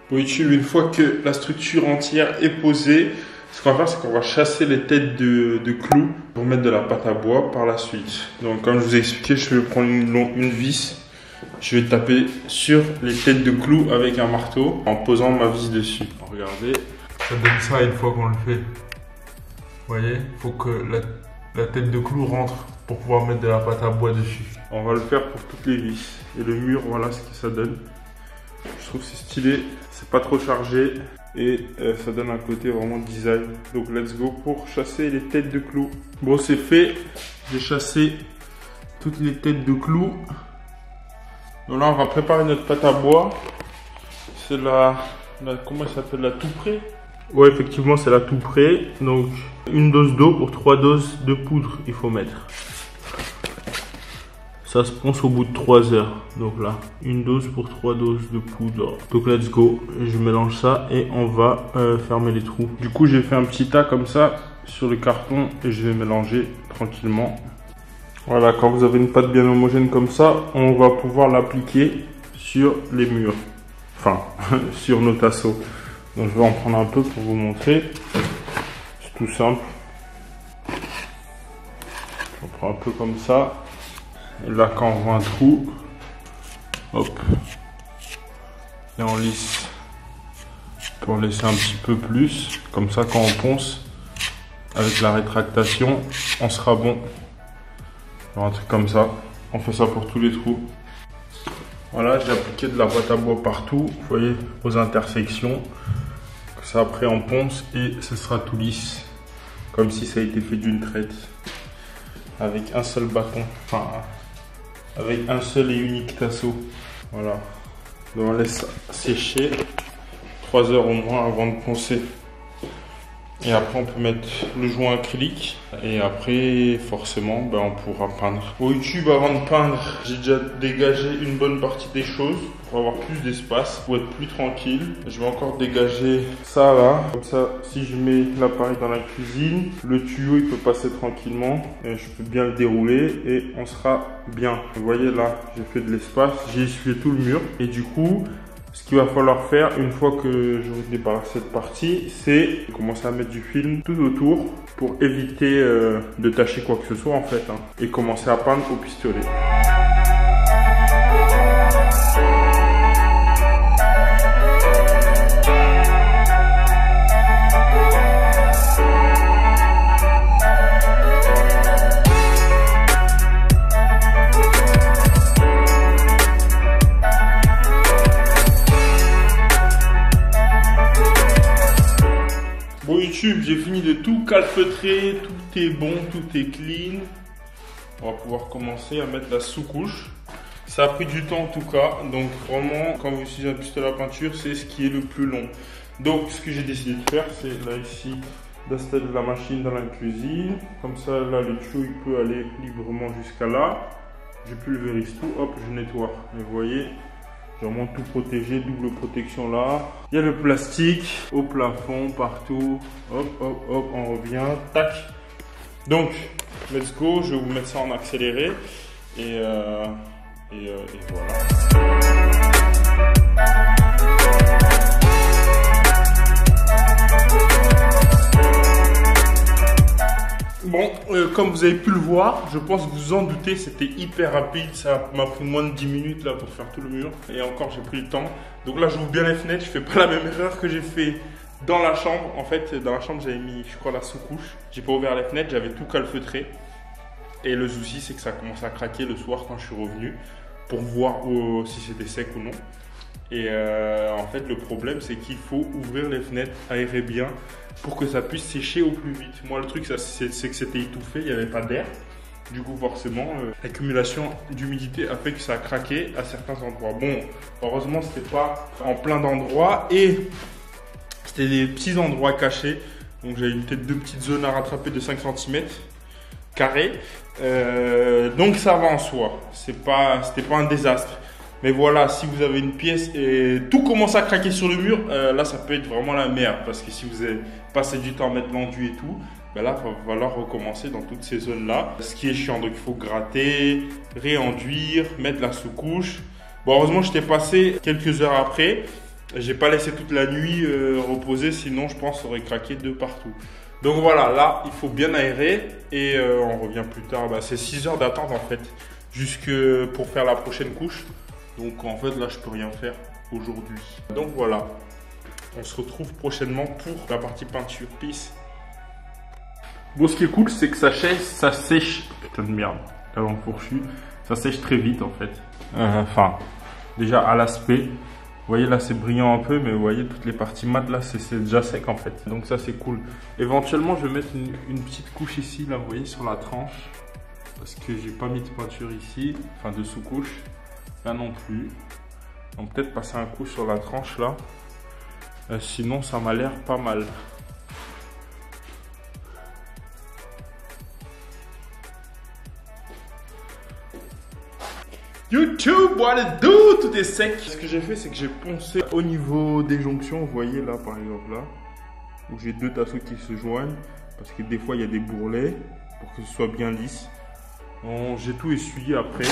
Bon YouTube, une fois que la structure entière est posée, ce qu'on va faire, c'est qu'on va chasser les têtes de clous pour mettre de la pâte à bois par la suite. Donc comme je vous ai expliqué, je vais prendre une vis, je vais taper sur les têtes de clous avec un marteau en posant ma vis dessus. Regardez, ça donne ça une fois qu'on le fait. Vous voyez, il faut que la tête de clou rentre pour pouvoir mettre de la pâte à bois dessus. On va le faire pour toutes les vis. Et le mur, voilà ce que ça donne. Je trouve que c'est stylé, c'est pas trop chargé et ça donne un côté vraiment design. Donc let's go pour chasser les têtes de clous. Bon, c'est fait, j'ai chassé toutes les têtes de clous. Donc là on va préparer notre pâte à bois. C'est comment elle s'appelle, la tout près? Ouais, effectivement c'est la tout près. Donc une dose d'eau pour 3 doses de poudre il faut mettre. Ça se ponce au bout de 3 heures. Donc là, une dose pour 3 doses de poudre. Donc let's go. Je mélange ça et on va fermer les trous. Du coup, j'ai fait un petit tas comme ça sur le carton et je vais mélanger tranquillement. Voilà, quand vous avez une pâte bien homogène comme ça, on va pouvoir l'appliquer sur les murs. Enfin, sur nos tasseaux. Donc je vais en prendre un peu pour vous montrer. C'est tout simple. On prend un peu comme ça. Et là, quand on voit un trou, hop, et on lisse pour laisser un petit peu plus. Comme ça, quand on ponce, avec la rétractation, on sera bon. Alors, un truc comme ça, on fait ça pour tous les trous. Voilà, j'ai appliqué de la pâte à bois partout, vous voyez, aux intersections. Ça, après, on ponce et ce sera tout lisse, comme si ça a été fait d'une traite, avec un seul bâton. Enfin, avec un seul et unique tasseau. Voilà. Donc on laisse sécher 3 heures au moins avant de poncer. Et après on peut mettre le joint acrylique. Et après forcément on pourra peindre. Au YouTube, avant de peindre, j'ai déjà dégagé une bonne partie des choses pour avoir plus d'espace, pour être plus tranquille. Je vais encore dégager ça là. Comme ça, si je mets l'appareil dans la cuisine, le tuyau il peut passer tranquillement. Et je peux bien le dérouler et on sera bien. Vous voyez là, j'ai fait de l'espace. J'ai essuyé tout le mur. Et du coup, ce qu'il va falloir faire une fois que je vous débarrasse cette partie, c'est commencer à mettre du film tout autour pour éviter de tacher quoi que ce soit en fait, hein, et commencer à peindre au pistolet. YouTube, j'ai fini de tout calfeutrer, tout est bon, tout est clean. On va pouvoir commencer à mettre la sous-couche. Ça a pris du temps en tout cas, donc vraiment quand vous utilisez un pistolet à peinture, c'est ce qui est le plus long. Donc ce que j'ai décidé de faire, c'est là ici d'installer la machine dans la cuisine. Comme ça là le tuyau il peut aller librement jusqu'à là. Je pulvérise tout, hop je nettoie. Et vous voyez, j'ai vraiment tout protégé, double protection là. Il y a le plastique au plafond, partout. Hop, hop, hop, on revient. Tac. Donc, let's go. Je vais vous mettre ça en accéléré. Et voilà. Bon, comme vous avez pu le voir, je pense que vous vous en doutez, c'était hyper rapide. Ça m'a pris moins de 10 minutes là pour faire tout le mur. Et encore, j'ai pris le temps. Donc là, j'ouvre bien les fenêtres. Je fais pas la même erreur que j'ai fait dans la chambre. En fait, dans la chambre, j'avais mis, je crois, la sous-couche. J'ai pas ouvert les fenêtres, j'avais tout calfeutré. Et le souci, c'est que ça a commencé à craquer le soir quand je suis revenu pour voir si c'était sec ou non. Et en fait, le problème, c'est qu'il faut ouvrir les fenêtres, aérer bien pour que ça puisse sécher au plus vite. Moi, le truc, c'est que c'était étouffé, il n'y avait pas d'air. Du coup, forcément, l'accumulation d'humidité a fait que ça a craqué à certains endroits. Bon, heureusement, c'était pas en plein d'endroits et c'était des petits endroits cachés. Donc, j'avais peut-être 2 petites zones à rattraper de 5 cm carrés. Donc, ça va en soi. C'était pas un désastre. Mais voilà, si vous avez une pièce et tout commence à craquer sur le mur, là, ça peut être vraiment la merde. Parce que si vous avez passé du temps à mettre l'enduit et tout, ben là, il va falloir recommencer dans toutes ces zones-là. Ce qui est chiant, donc il faut gratter, réenduire, mettre la sous-couche. Bon, heureusement, j'étais passé quelques heures après. J'ai pas laissé toute la nuit reposer, sinon je pense que ça aurait craqué de partout. Donc voilà, là il faut bien aérer et on revient plus tard. Bah, c'est 6 heures d'attente en fait, jusque pour faire la prochaine couche. Donc en fait là je peux rien faire aujourd'hui. Donc voilà, on se retrouve prochainement pour la partie peinture. Peace. Bon, ce qui est cool, c'est que ça sèche. Putain de merde, la langue fourchue. Ça sèche très vite en fait. Enfin, déjà à l'aspect. Vous voyez là c'est brillant un peu, mais vous voyez toutes les parties mates là c'est déjà sec en fait. Donc ça c'est cool. Éventuellement je vais mettre une petite couche ici là, vous voyez, sur la tranche. Parce que j'ai pas mis de peinture ici, enfin de sous-couche. Là non plus. Donc peut-être passer un coup sur la tranche là. Sinon ça m'a l'air pas mal. YouTube, what it do? Tout est sec. Ce que j'ai fait, c'est que j'ai poncé au niveau des jonctions. Vous voyez là, par exemple, là, où j'ai deux tasseaux qui se joignent. Parce que des fois, il y a des bourrelets pour que ce soit bien lisse. J'ai tout essuyé après.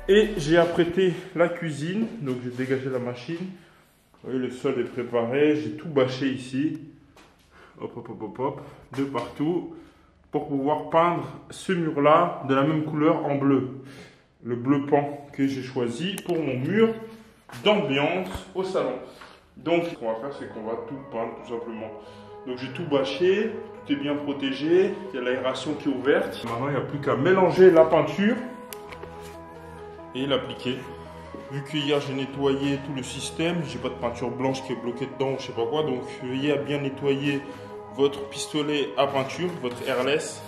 Et j'ai apprêté la cuisine. Donc, j'ai dégagé la machine. Vous voyez, le sol est préparé. J'ai tout bâché ici. Hop, hop, hop, hop, hop. De partout. Pour pouvoir peindre ce mur-là de la même couleur en bleu. Le bleu pan que j'ai choisi pour mon mur d'ambiance au salon. Donc, ce qu'on va faire, c'est qu'on va tout peindre tout simplement. Donc, j'ai tout bâché, tout est bien protégé, il y a l'aération qui est ouverte. Maintenant, il n'y a plus qu'à mélanger la peinture et l'appliquer. Vu qu'hier, j'ai nettoyé tout le système, j'ai pas de peinture blanche qui est bloquée dedans, je sais pas quoi. Donc, veillez à bien nettoyer votre pistolet à peinture, votre airless.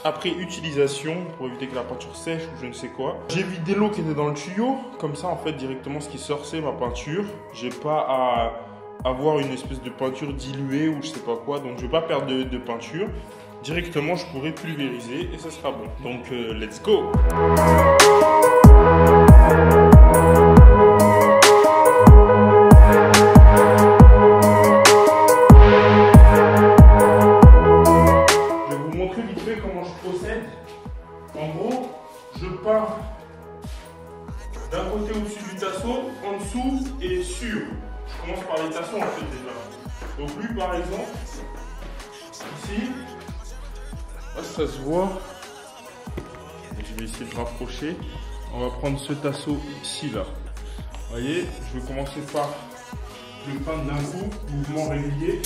Après utilisation, pour éviter que la peinture sèche ou je ne sais quoi. J'ai vidé l'eau qui était dans le tuyau. Comme ça, en fait, directement, ce qui sort, c'est ma peinture. J'ai pas à avoir une espèce de peinture diluée ou je sais pas quoi. Donc, je vais pas perdre de peinture. Directement, je pourrai pulvériser et ça sera bon. Donc, let's go! En gros, je pars d'un côté au-dessus du tasseau, en dessous et sur. Je commence par les tassons en fait déjà. Donc lui par exemple, ici, là, ça se voit. Je vais essayer de rapprocher. On va prendre ce tasseau ici là. Vous voyez, je vais commencer par le peindre d'un coup, mouvement régulier.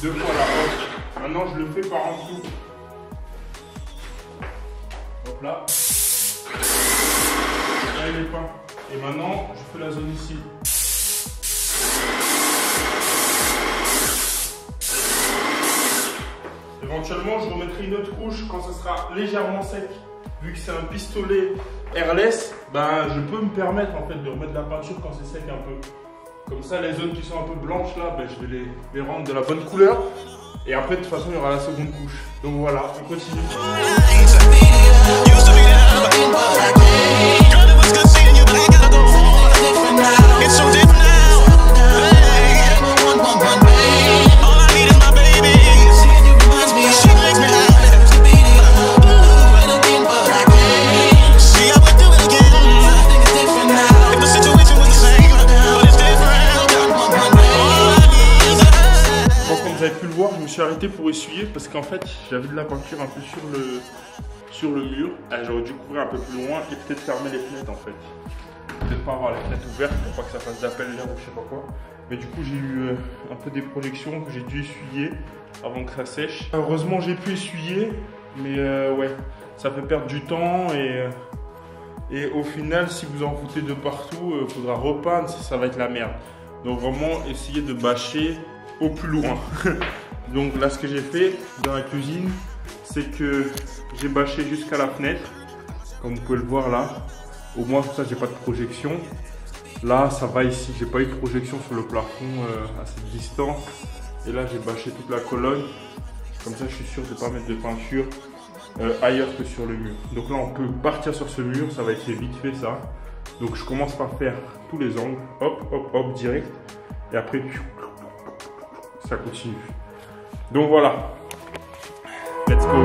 2 fois là. Hop. Maintenant je le fais par en dessous. Hop là. Là il est peint. Et maintenant je fais la zone ici. Éventuellement je remettrai une autre couche quand ça sera légèrement sec. Vu que c'est un pistolet airless, ben, je peux me permettre en fait de remettre de la peinture quand c'est sec un peu. Comme ça les zones qui sont un peu blanches là, ben, je vais les rendre de la bonne couleur. Et après de toute façon il y aura la seconde couche. Donc voilà, on continue. Je me suis arrêté pour essuyer parce qu'en fait j'avais de la peinture un peu sur le mur. J'aurais dû couvrir un peu plus loin et peut-être fermer les fenêtres en fait. Peut-être pas avoir les fenêtres ouvertes pour pas que ça fasse d'appel l'air ou je sais pas quoi. Mais du coup j'ai eu un peu des projections que j'ai dû essuyer avant que ça sèche. Heureusement j'ai pu essuyer, mais ouais, ça fait perdre du temps et au final si vous en foutez de partout, il faudra repeindre, ça va être la merde. Donc vraiment essayez de bâcher au plus loin. Donc là ce que j'ai fait dans la cuisine, c'est que j'ai bâché jusqu'à la fenêtre, comme vous pouvez le voir là. Au moins pour ça j'ai pas de projection. Là ça va ici, j'ai pas eu de projection sur le plafond à cette distance. Et là j'ai bâché toute la colonne. Comme ça je suis sûr de ne pas mettre de peinture ailleurs que sur le mur. Donc là on peut partir sur ce mur, ça va être vite fait ça. Donc je commence par faire tous les angles, hop hop hop direct. Et après ça continue. Donc voilà. Let's go.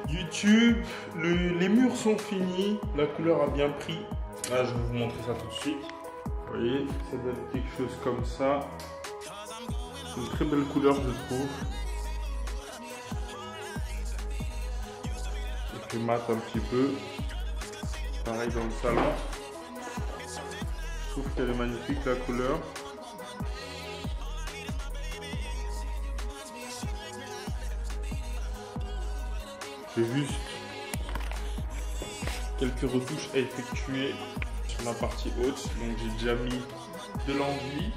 YouTube, fini, la couleur a bien pris. Là, je vais vous montrer ça tout de suite. Vous voyez, ça donne quelque chose comme ça. C'est une très belle couleur, je trouve. Et puis mat un petit peu. Pareil dans le salon. Je trouve qu'elle est magnifique, la couleur. J'ai juste quelques retouches à effectuer sur la partie haute. Donc j'ai déjà mis de l'enduit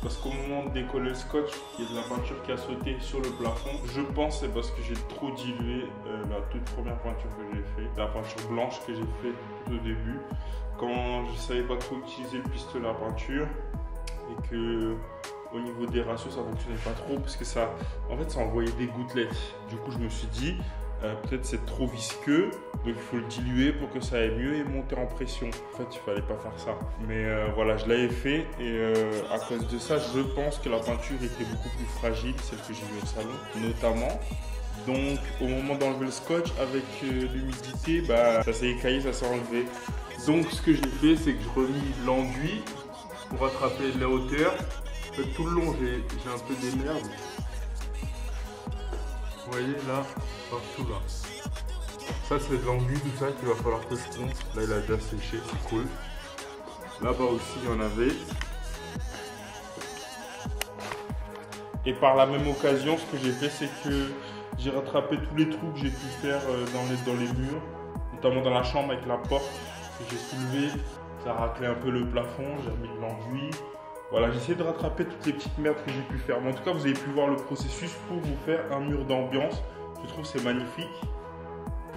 parce qu'au moment de décoller le scotch, il y a de la peinture qui a sauté sur le plafond. Je pense c'est parce que j'ai trop dilué la toute première peinture que j'ai fait, la peinture blanche que j'ai fait au début, quand je savais pas trop utiliser le pistolet à peinture et que au niveau des ratios ça fonctionnait pas trop parce que ça, en fait, ça envoyait des gouttelettes. Du coup, je me suis dit peut-être c'est trop visqueux, donc il faut le diluer pour que ça aille mieux et monter en pression. En fait, il fallait pas faire ça. Mais voilà, je l'avais fait et à cause de ça, je pense que la peinture était beaucoup plus fragile, celle que j'ai vue au salon, notamment. Donc, au moment d'enlever le scotch, avec l'humidité, bah, ça s'est écaillé, ça s'est enlevé. Donc, ce que j'ai fait, c'est que je remis l'enduit pour rattraper la hauteur. En fait, tout le long, j'ai un peu des merdes. Vous voyez là, partout là. Ça c'est de l'enduit, tout ça qu'il va falloir que je ponce. Là il a déjà séché, c'est cool. Là-bas aussi il y en avait. Et par la même occasion, ce que j'ai fait, c'est que j'ai rattrapé tous les trous que j'ai pu faire dans les murs, notamment dans la chambre avec la porte que j'ai soulevée. Ça a raclé un peu le plafond, j'ai remis de l'enduit. Voilà, j'ai essayé de rattraper toutes les petites merdes que j'ai pu faire. Mais en tout cas, vous avez pu voir le processus pour vous faire un mur d'ambiance. Je trouve que c'est magnifique.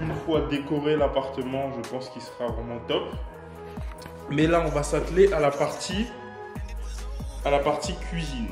Une fois décoré l'appartement, je pense qu'il sera vraiment top. Mais là, on va s'atteler à la partie cuisine.